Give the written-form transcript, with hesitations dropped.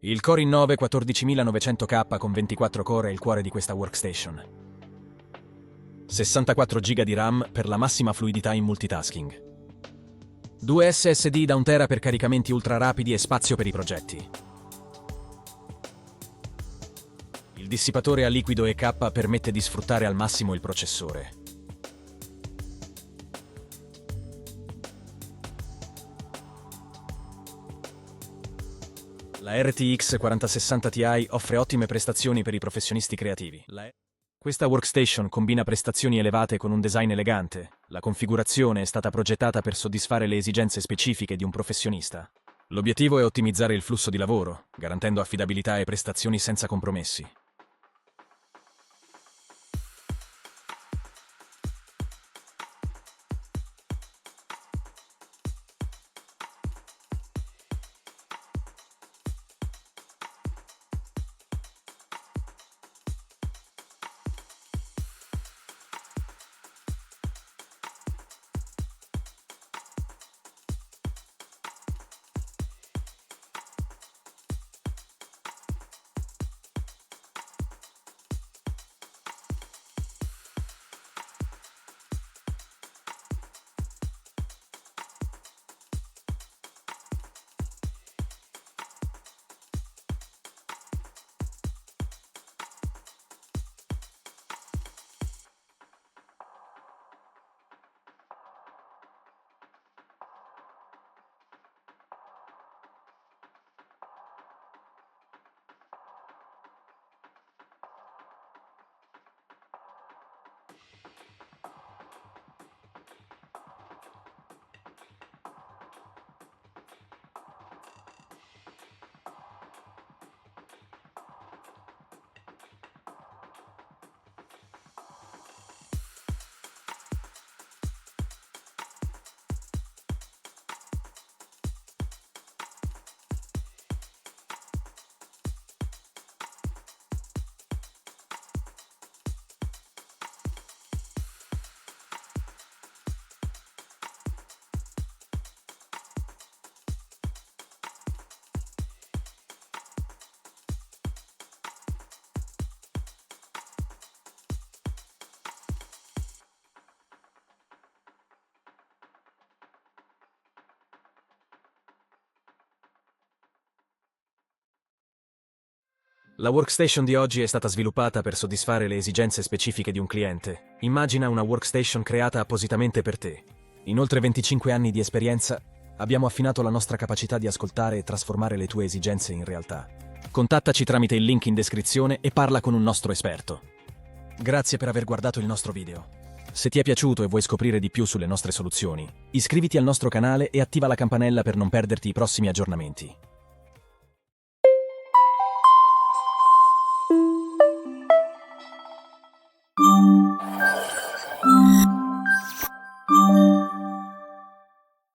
Il Core i9 14900K con 24 core è il cuore di questa workstation. 64 GB di RAM per la massima fluidità in multitasking. 2 SSD da 1 TB per caricamenti ultra rapidi e spazio per i progetti. Il dissipatore a liquido EK permette di sfruttare al massimo il processore. La RTX 4060 Ti offre ottime prestazioni per i professionisti creativi. Questa workstation combina prestazioni elevate con un design elegante. La configurazione è stata progettata per soddisfare le esigenze specifiche di un professionista. L'obiettivo è ottimizzare il flusso di lavoro, garantendo affidabilità e prestazioni senza compromessi. La workstation di oggi è stata sviluppata per soddisfare le esigenze specifiche di un cliente. Immagina una workstation creata appositamente per te. In oltre 25 anni di esperienza, abbiamo affinato la nostra capacità di ascoltare e trasformare le tue esigenze in realtà. Contattaci tramite il link in descrizione e parla con un nostro esperto. Grazie per aver guardato il nostro video. Se ti è piaciuto e vuoi scoprire di più sulle nostre soluzioni, iscriviti al nostro canale e attiva la campanella per non perderti i prossimi aggiornamenti.